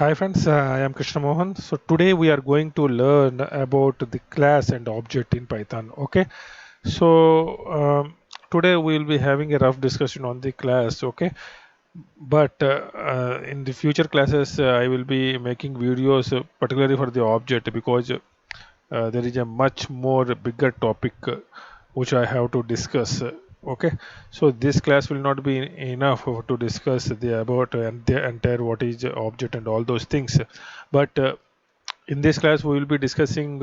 Hi friends, I am Krishna Mohan. So today we are going to learn about the class and object in Python. Okay, so today we will be having a rough discussion on the class. Okay, but in the future classes I will be making videos particularly for the object because there is a much more bigger topic which I have to discuss. Okay, so this class will not be enough to discuss the about and the entire what is object and all those things. But in this class we will be discussing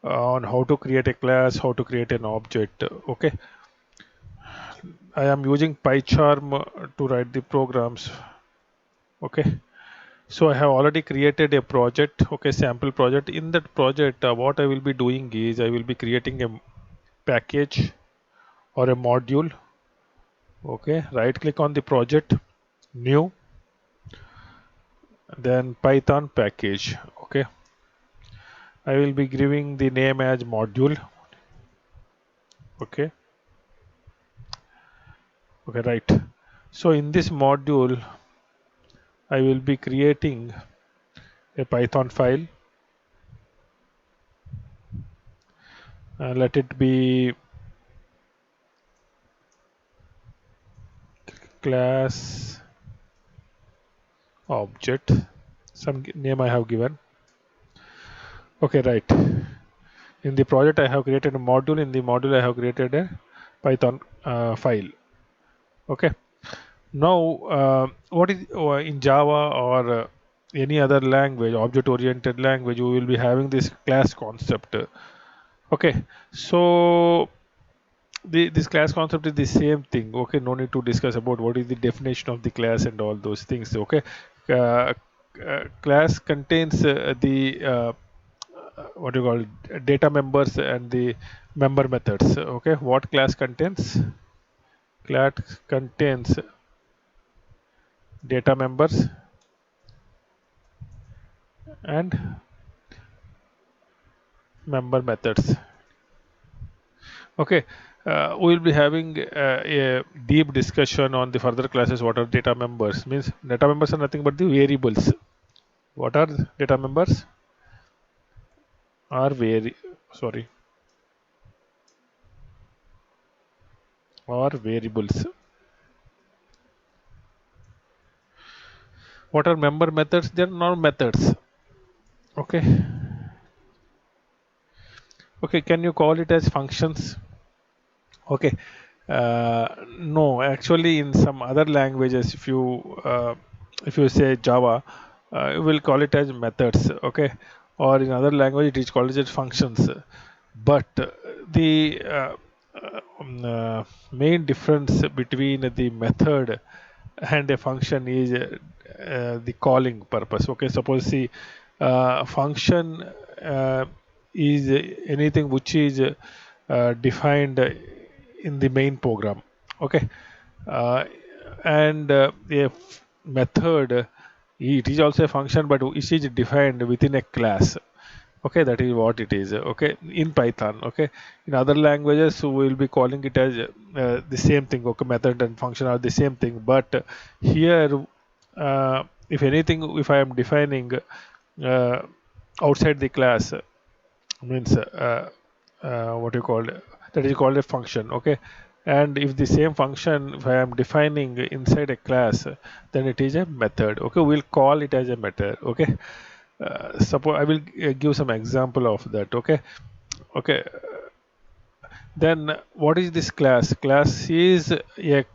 on how to create a class, how to create an object. Okay, I am using PyCharm to write the programs. Okay. So I have already created a project, okay, sample project. In that project, what I will be doing is I will be creating a package or a module. Okay, right click on the project, new, then Python package. Okay, I will be giving the name as module. Okay, okay, right. So in this module, I will be creating a Python file. Let it be class object. Some name I have given. Okay, right. In the project I have created a module. In the module I have created a Python file. Okay, now what is in Java or any other language, object oriented language, we will be having this class concept. Okay, so this class concept is the same thing. Okay, no need to discuss about what is the definition of the class and all those things. Okay, class contains the what do you call it, data members and the member methods. Okay, what class contains? Class contains data members and member methods. Okay, we will be having a deep discussion on the further classes. What are data members? Means data members are nothing but the variables. What are data members? Are sorry, are variables. What are member methods? They are not methods. Okay, okay. Can you call it as functions? Okay. No, actually, in some other languages, if you say Java, you will call it as methods. Okay, or in other language, it is called as functions. But the main difference between the method and a function is the calling purpose. Okay, suppose see, function is anything which is defined in the main program. Okay, uh, and a method, it is also a function, but it is defined within a class. Okay, that is what it is. Okay, in Python. Okay, in other languages we will be calling it as the same thing. Okay, method and function are the same thing, but here if anything, if I am defining uh, outside the class, means what you call it, that is called a function. Okay, and if the same function if I am defining inside a class, then it is a method. Okay, we'll call it as a method. Okay, suppose I will give some example of that. Okay, okay, then what is this class? Class is a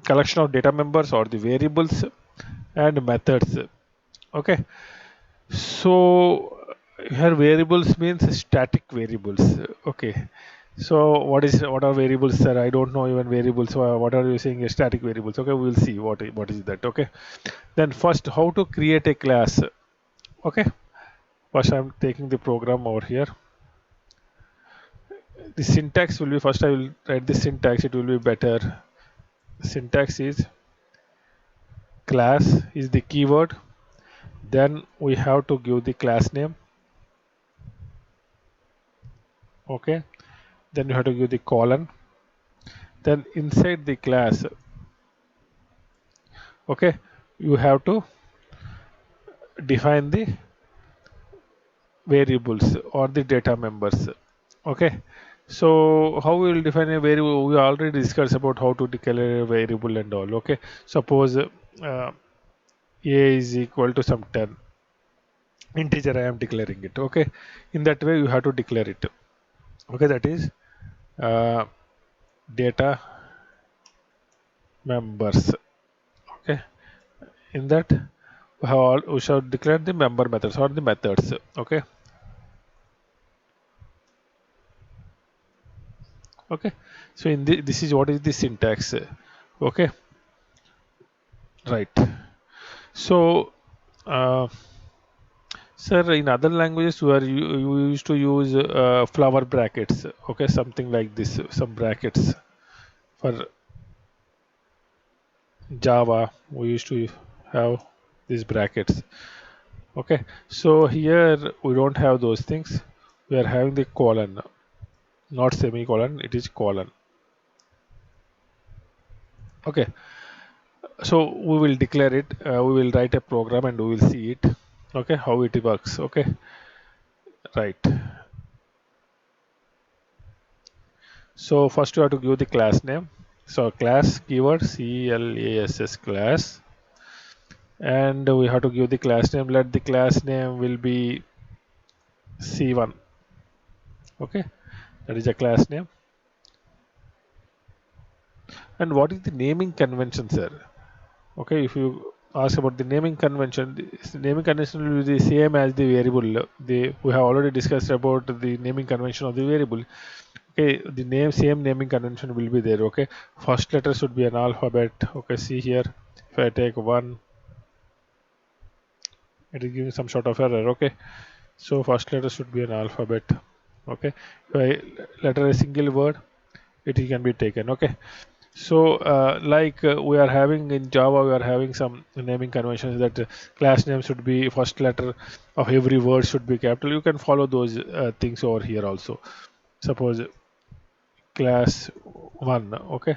collection of data members or the variables and methods. Okay, so here variables means static variables. Okay, so what are variables, sir? I don't know even variables. So what are you saying? Static variables. Okay, we will see what is that. Okay, then first how to create a class. Okay, first I'm taking the program over here. The syntax will be, first I will write the syntax. It will be better. Syntax is class is the keyword. Then we have to give the class name. Okay, then you have to give the colon. Then inside the class, okay, you have to define the variables or the data members. Okay, so how we will define a variable? We already discussed about how to declare a variable and all. Okay, suppose a is equal to some 10 integer. I am declaring it. Okay, in that way you have to declare it. Okay, that is uh, data members. Okay, in that we shall declare the member methods or the methods. Okay, okay, so in this is what is the syntax. Okay, right. So uh, sir, in other languages where you used to use flower brackets, okay, something like this, some brackets. For Java, we used to have these brackets. Okay, so here we don't have those things. We are having the colon, not semicolon, it is colon. Okay, so we will declare it. We will write a program and we will see it. Okay, how it works. Okay, right. So first you have to give the class name. So class keyword class class, and we have to give the class name. Let the class name will be C1. Okay, that is a class name. And what is the naming convention, sir? Okay, if you ask about the naming convention, the naming convention will be the same as the variable. We have already discussed about the naming convention of the variable. Okay, the same naming convention will be there. Okay, first letter should be an alphabet. Okay, see here. If I take one, it is giving some sort of error. Okay, so first letter should be an alphabet. Okay, if I letter a single word, it can be taken. Okay, so like we are having in Java, we are having some naming conventions that class name should be first letter of every word should be capital. You can follow those things over here also. Suppose class 1. Okay,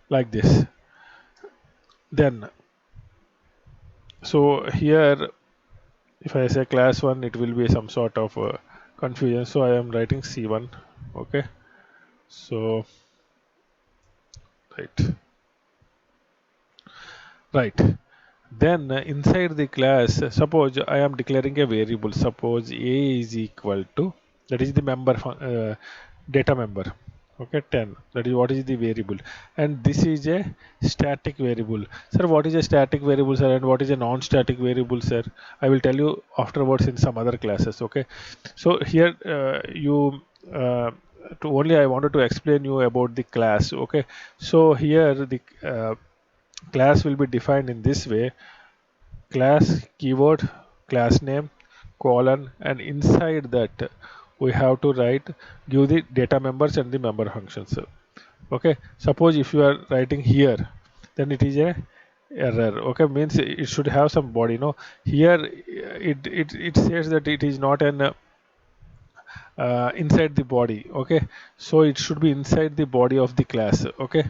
like this. Then so here if I say class 1, it will be some sort of confusion, so I am writing C1. Okay, so right, right. Then inside the class, suppose I am declaring a variable. Suppose a is equal to, that is the data member. Okay, 10. That is what is the variable, and this is a static variable. Sir, what is a static variable, sir, and what is a non-static variable, sir? I will tell you afterwards in some other classes. Okay, so here uh, only I wanted to explain you about the class. Okay, so here the class will be defined in this way: class keyword, class name, colon, and inside that we have to write, give the data members and the member functions. Okay, suppose if you are writing here, then it is a error. Okay, means it should have some body. No, here it says that it is not an inside the body. Okay, so it should be inside the body of the class. Okay,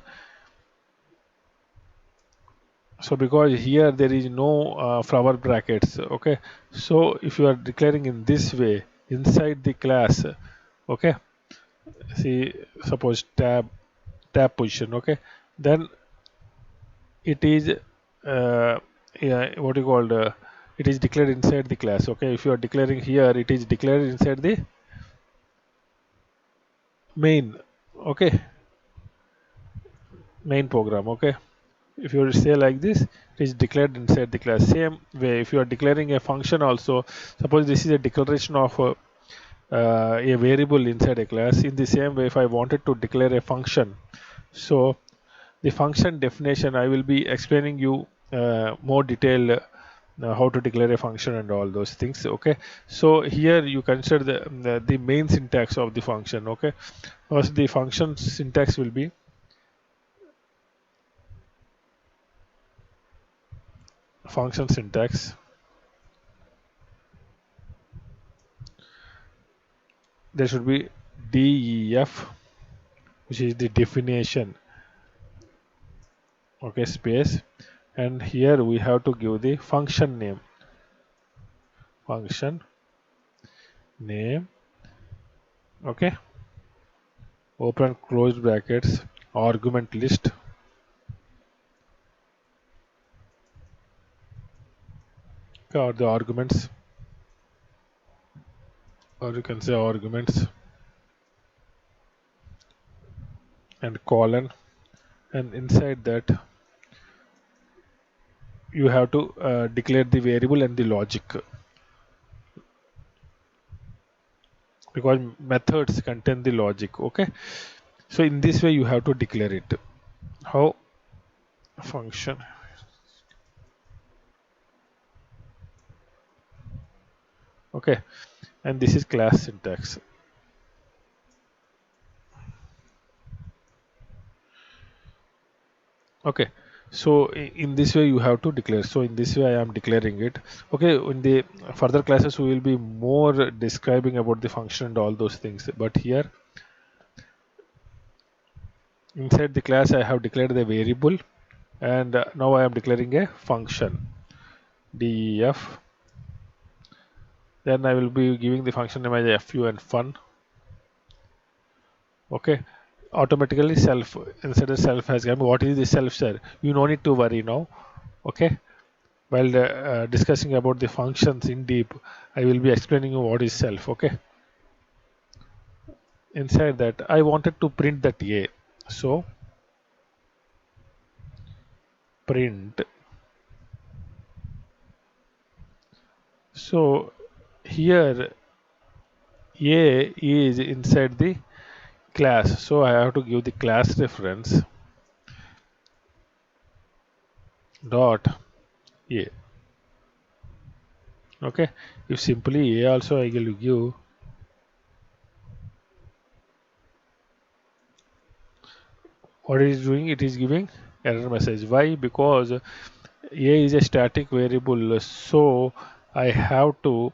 so because here there is no flower brackets. Okay, so if you are declaring in this way inside the class, okay, see, suppose tab position. Okay, then it is yeah, what you called it is declared inside the class. Okay, if you are declaring here, it is declared inside the main. Okay, main program. Okay, if you say like this, it is declared inside the class. Same way, if you are declaring a function also, suppose this is a declaration of a variable inside a class. In the same way, if I wanted to declare a function, so the function definition I will be explaining you more detail how to declare a function and all those things. Okay, so here you consider the main syntax of the function. Okay, first the function syntax will be function syntax. There should be def, which is the definition. Okay, space, and here we have to give the function name. Function name. Okay, open closed brackets, argument list. Okay, or the arguments, or you can say arguments, and colon, and inside that you have to declare the variable and the logic, because methods contain the logic. Okay, so in this way you have to declare it. How? Function. Okay, and this is class syntax. Okay, so in this way you have to declare. So in this way I am declaring it. Okay, in the further classes we will be more describing about the function and all those things, but here inside the class I have declared the variable, and now I am declaring a function def. Then I will be giving the function name as fu and fun. Okay, automatically self, inside the self has come. What is the self, sir? You no need to worry now. Okay, while discussing about the functions in deep, I will be explaining you what is self. Okay, inside that I wanted to print that a, so print. So here a is inside the class, so I have to give the class reference dot a. Okay, if simply a also I will give, what it is doing, it is giving error message. Why? Because a is a static variable, so I have to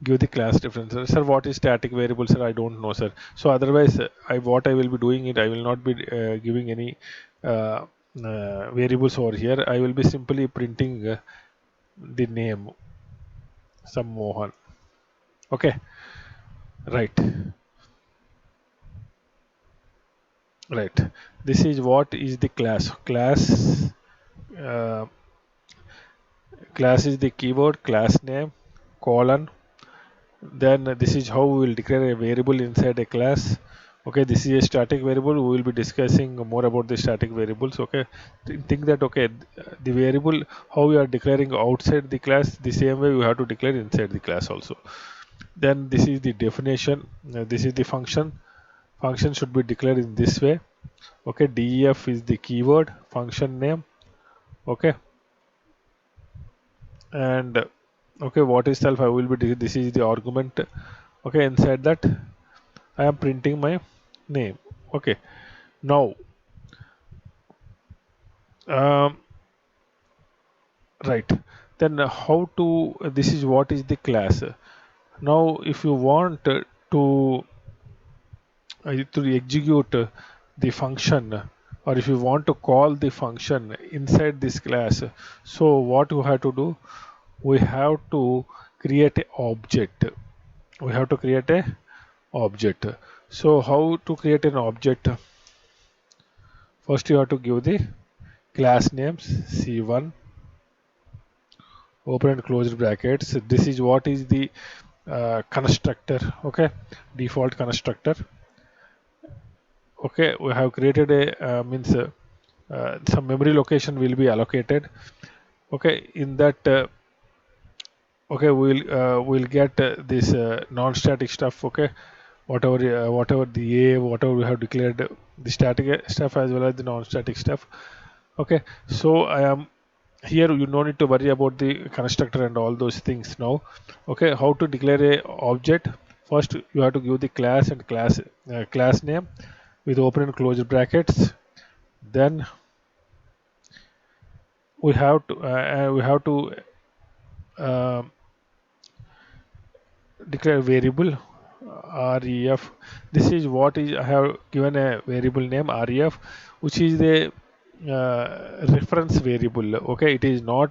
give the class difference. Sir, what is static variable, sir? I don't know, sir. So otherwise what I will be doing it, I will not be giving any variables over here. I will be simply printing the name, some Mohan. Okay, right, right. This is what is the uh, class is the keyword, class name, colon. Then this is how we will declare a variable inside a class. Okay, this is a static variable. We will be discussing more about the static variables. Okay, think that, okay, the variable how we are declaring outside the class, the same way we have to declare inside the class also. Then this is the definition. This is the function. Function should be declared in this way. Okay, def is the keyword, function name. Okay, and okay, what is self? I will be, this is the argument. Okay, inside that I am printing my name. Okay, now um, right, then how to, this is what is the class. Now if you want to execute the function, or if you want to call the function inside this class, so what you have to do, we have to create a object. We have to create a object. So how to create an object? First you have to give the class names c1, open and close brackets. This is what is the constructor. Okay, default constructor. Okay, we have created a means some memory location will be allocated. Okay, in that okay, we'll get this non-static stuff. Okay, whatever the a, whatever we have declared, the static stuff as well as the non-static stuff. Okay, so I am here, you no need to worry about the constructor and all those things now. Okay, how to declare a object? First you have to give the class and class name with open and close brackets. Then we have to uh, declare variable ref. This is what is, I have given a variable name ref, which is the reference variable. Okay, it is not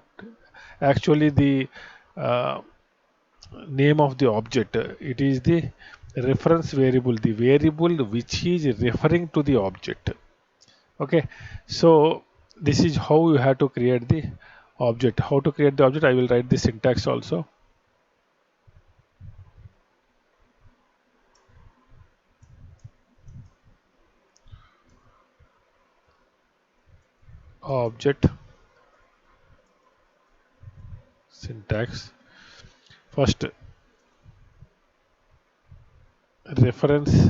actually the uh, name of the object. It is the reference variable, the variable which is referring to the object. Okay, so this is how you have to create the object. How to create the object, I will write the syntax also. Object syntax. First, reference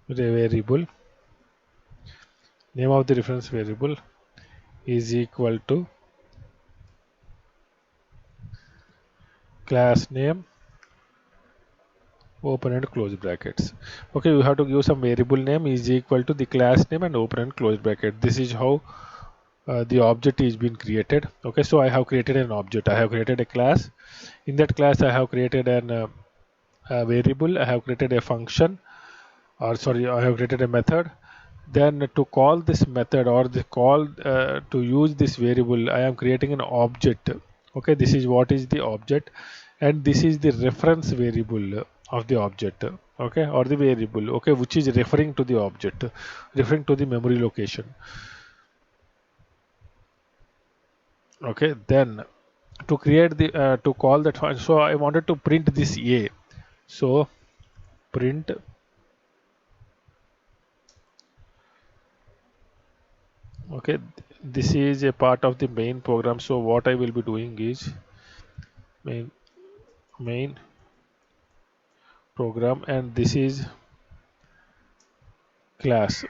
variable, name of the reference variable is equal to class name, open and close brackets. Okay, you have to give some variable name is equal to the class name and open and close bracket. This is how the object is being created. Okay, so I have created an object. I have created a class. In that class, I have created a variable. I have created a function, or sorry, I have created a method. Then to call this method or the call to use this variable, I am creating an object. Okay, this is what is the object, and this is the reference variable of the object. Okay, or the variable. Okay, which is referring to the object, referring to the memory location. Okay, then to create the to call that function, so I wanted to print this a, so print. Okay, this is a part of the main program, so what I will be doing is main program, and this is class.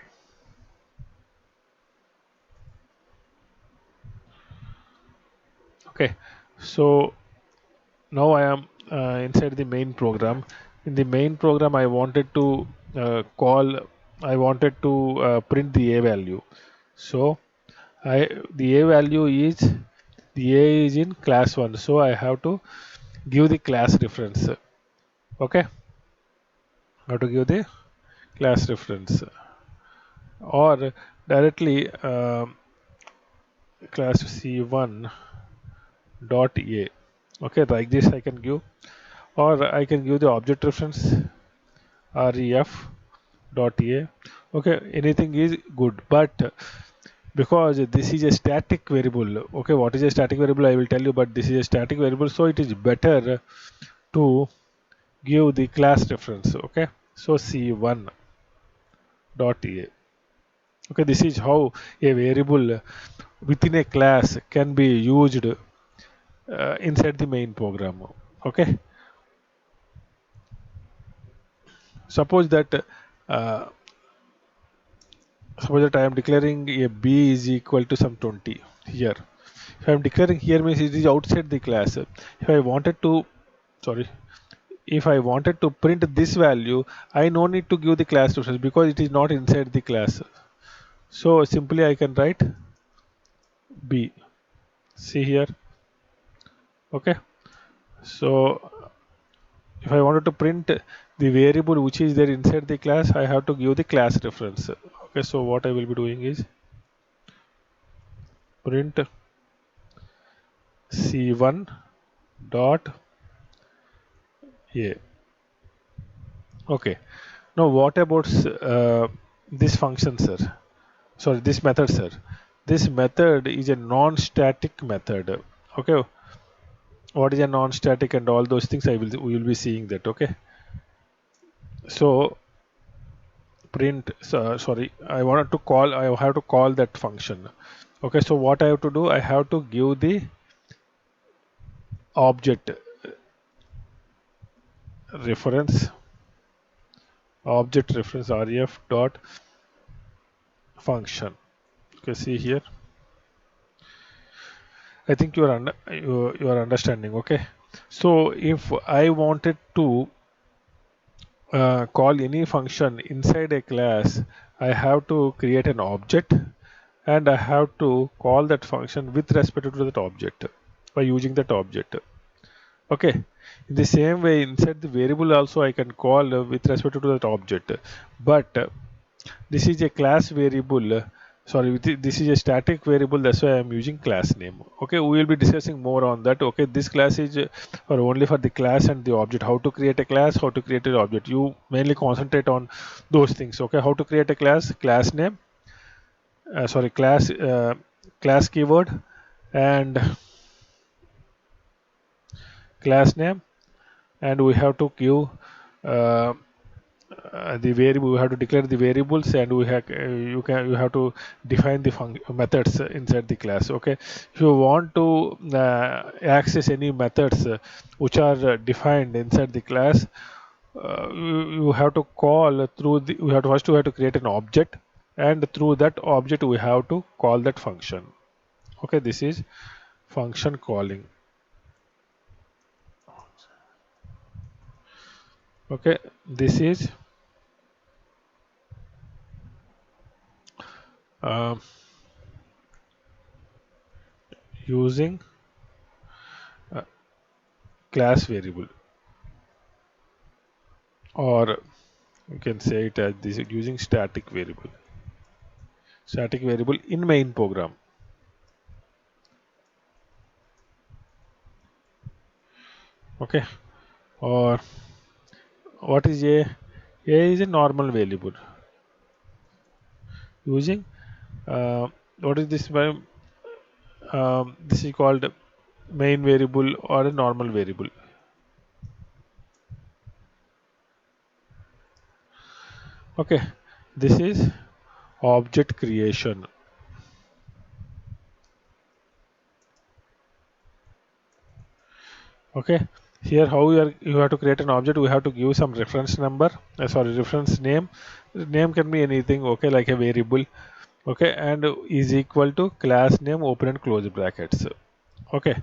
Okay, so now I am inside the main program. In the main program, I wanted to I wanted to print the a value. So the a value is, the a is in class 1, so I have to give the class reference. Okay, how to give the class reference, or directly class c1 dot a. Okay, like this I can give, or I can give the object reference ref dot a. Okay, anything is good, but because this is a static variable. Okay, what is a static variable I will tell you, but this is a static variable, so it is better to give the class reference. Okay, so c1 dot a. Okay, this is how a variable within a class can be used inside the main program. Okay, suppose that uh, suppose that I am declaring a b is equal to some 20 here. If I am declaring here, means it is outside the class. If I wanted to, sorry, if I wanted to print this value, I no need to give the class reference because it is not inside the class. So simply I can write b. See here. Okay, so if I wanted to print the variable which is there inside the class, I have to give the class reference. Okay, so what I will be doing is print c1 dot a. Okay, now what about this function, sir? Sorry, this method, sir. This method is a non-static method. Okay, what is a non-static and all those things, we will be seeing that. Okay, so print, sorry, I wanted to call, I have to call that function. Okay, so what I have to do, I have to give the object reference, object reference ref dot function. Okay, see here, I think you are understanding. Okay, so if I wanted to call any function inside a class, I have to create an object, and I have to call that function with respect to that object by using that object. Okay, in the same way inside the variable also I can call with respect to that object, but This is a class variable. Sorry, this is a static variable. That's why I'm using class name. Okay, we will be discussing more on that. Okay, this class is for only for the class and the object. How to create a class, how to create an object. You mainly concentrate on those things. Okay, how to create a class, class name. Sorry, class keyword, and class name, and we have to give uh, the variable. We have to declare the variables, and you have to define the methods inside the class. Okay, if you want to access any methods which are defined inside the class, you have to call through the. We have to create an object, and through that object we have to call that function. Okay, this is function calling. Okay, this is um, using uh, class variable, or you can say it as this using static variable in main program. Okay, or what is a is a normal variable using what is this by this is called main variable or a normal variable. Okay, this is object creation. Okay, here how you have to create an object. We have to give some reference number, sorry, reference name. Name can be anything. Okay, like a variable. Okay, and is equal to class name, open and close brackets. Okay,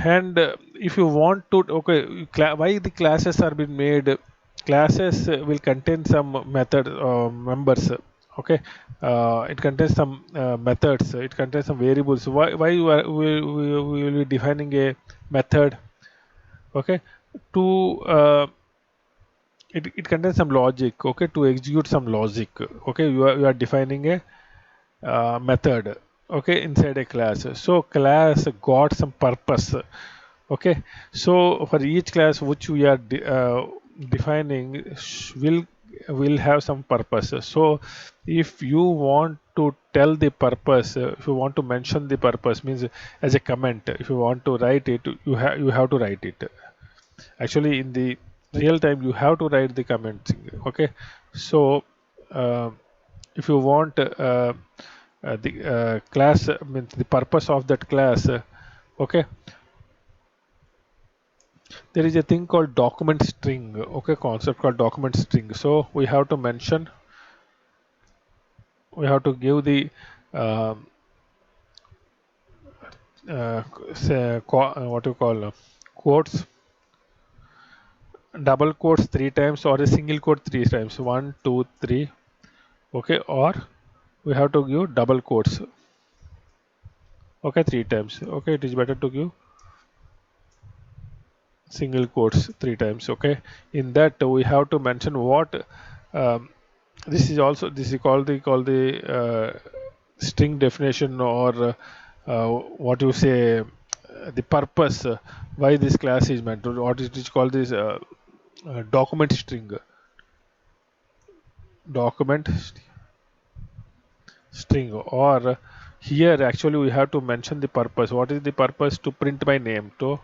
and if you want to, okay, why the classes are being made. Classes will contain some method members. Okay, it contains some methods, it contains some variables. Why we will be defining a method. Okay, to it contains some logic. Okay, to execute some logic. Okay, you are defining a method. Okay, inside a class. So class got some purpose. Okay, so for each class which we are defining will have some purpose. So if you want to tell the purpose, if you want to mention the purpose, means as a comment, if you want to write it, you have to write it. Actually, in the real time, you have to write the comment. Okay, so uh, if you want the class, means the purpose of that class. Okay, there is a thing called document string. Okay, concept called document string. So we have to mention, we have to give the um what you call quotes, double quotes three times, or a single quote three times, one two three. Okay, or we have to give double quotes. Okay, three times. Okay, it is better to give single quotes three times. Okay, in that we have to mention what um, this is called the string definition, or what you say, the purpose, why this class is meant. What it is called this document string, document string, or here actually we have to mention the purpose. What is the purpose? To print my name, to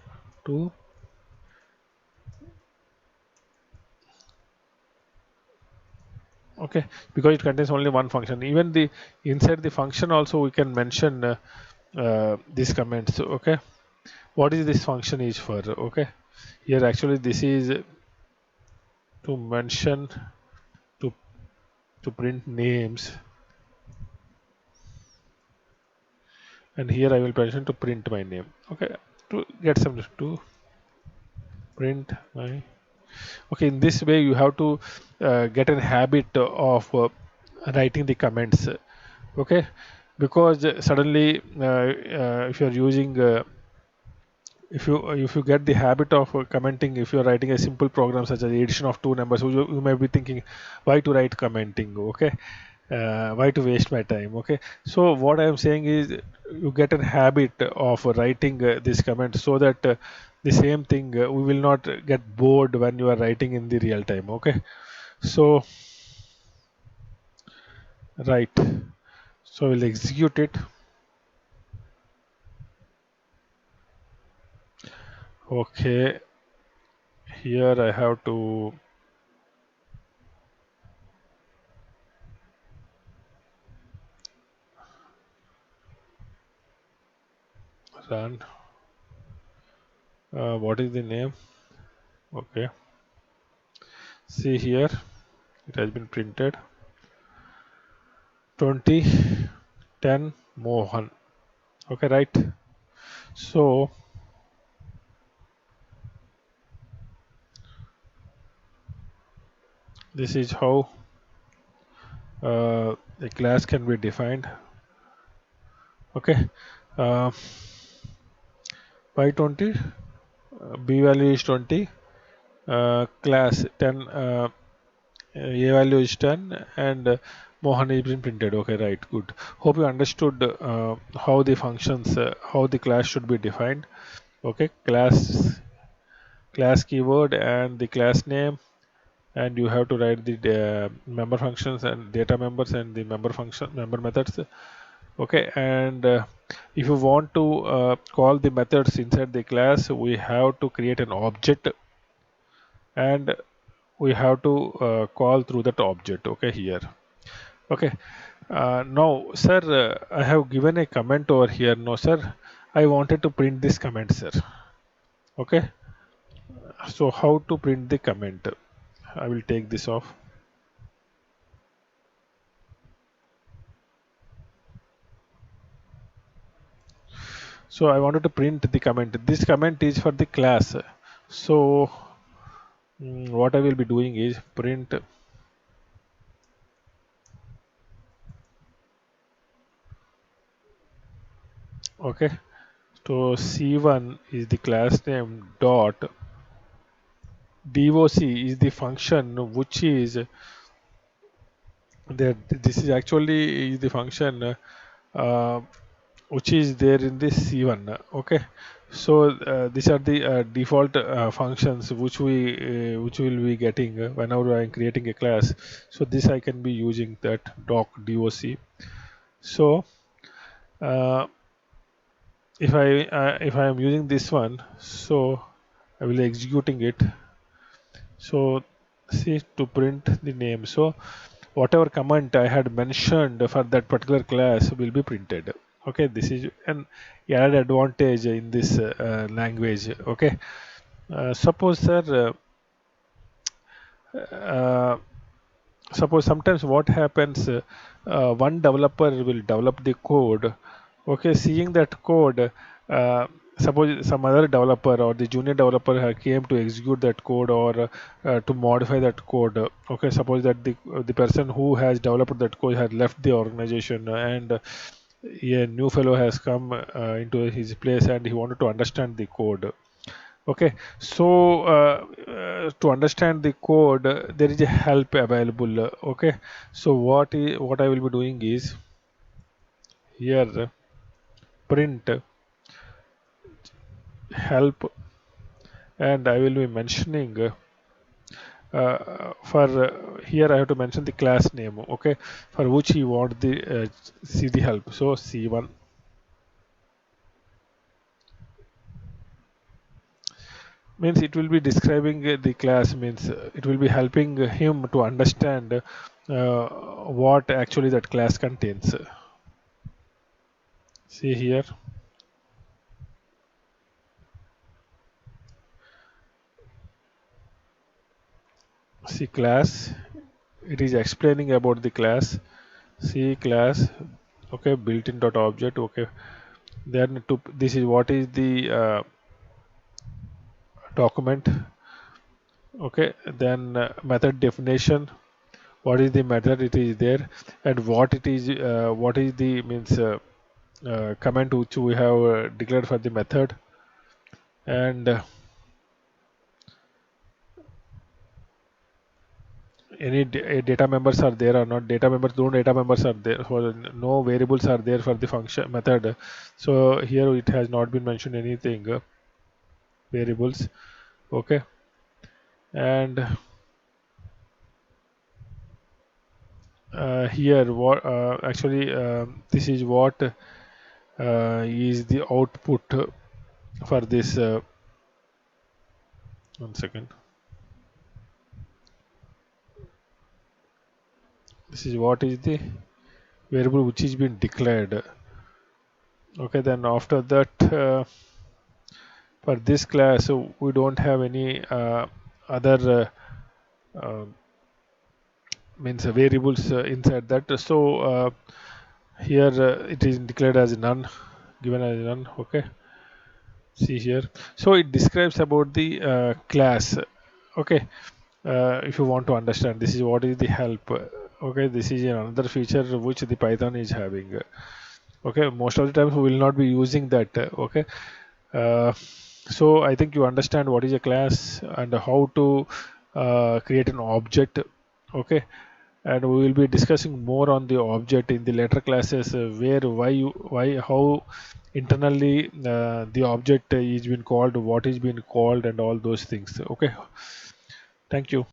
okay, because it contains only one function. Even the inside the function also we can mention these comments. Okay, what is this function is for? Okay, here actually this is to mention, to to print names, and here I will mention to print my name. Okay, to get some, to print my. Okay, in this way you have to get a habit of writing the comments. Okay, because suddenly if you are using if you get the habit of commenting, if you're writing a simple program such as the addition of two numbers, you may be thinking, why to write commenting? Okay, why to waste my time? Okay, so what I am saying is you get a habit of writing this comment, so that the same thing we will not get bored when you are writing in the real time. Okay, so right, so we'll execute it. Okay, here I have to run. What is the name? Okay, see here, it has been printed 2010 Mohan. Okay, right. So this is how a class can be defined. Okay, uh, by 20, b value is 20, class 10, a value is 10, and Mohan is been printed. Okay, right, good. Hope you understood how the functions, how the class should be defined. Okay, class keyword and the class name, and you have to write the member functions and data members and the member methods. Okay, and if you want to call the methods inside the class, we have to create an object, and we have to call through that object. Okay, here. Okay, now sir, I have given a comment over here. No sir, I wanted to print this comment, sir. Okay, so how to print the comment? I will take this off. So I wanted to print the comment. This comment is for the class. So what I will be doing is print. Okay, so C1 is the class name dot doc is the function which is there. This is actually is the function uh, which is there in this C1. Okay, so these are the default functions which will be getting whenever I am creating a class. So this I can be using that doc. So uh, if I am using this one, so I will executing it. So see, to print the name. So whatever comment I had mentioned for that particular class will be printed. Okay, this is an added advantage in this language. Okay, suppose sir, uh, suppose sometimes what happens, one developer will develop the code. Okay, seeing that code, uh, suppose some other developer or the junior developer came to execute that code, or to modify that code. Okay, suppose that the person who has developed that code has left the organization, and a new fellow has come into his place, and he wanted to understand the code. Okay, so to understand the code, there is a help available. Okay, so what I will be doing is here print help, and I will be mentioning for here I have to mention the class name. Okay, for which you want the see the help. So C1 means it will be describing the class, means it will be helping him to understand what actually that class contains. See here, see class, it is explaining about the class. See class, okay, built-in dot object. Okay, then to this is what is the document. Okay, then method definition, what is the method it is there, and what is the means comment which we have declared for the method. and any data members are there or not. Data members, no data members are there, for no variables are there for the function method. So here it has not been mentioned anything variables. Okay, and here what actually this is what is the output for this 1 second. This is what is the variable which is been declared. Okay, then after that for this class we don't have any other means variables inside that. So here it is declared as none, given as none. Okay, see here. So it describes about the class. Okay, if you want to understand, this is what is the help. Okay, this is another feature which the Python is having. Okay, most of the times we will not be using that. Okay, uh, so I think you understand what is a class and how to create an object. Okay, and we will be discussing more on the object in the later classes, where why how internally the object is been called, what is been called, and all those things. Okay, thank you.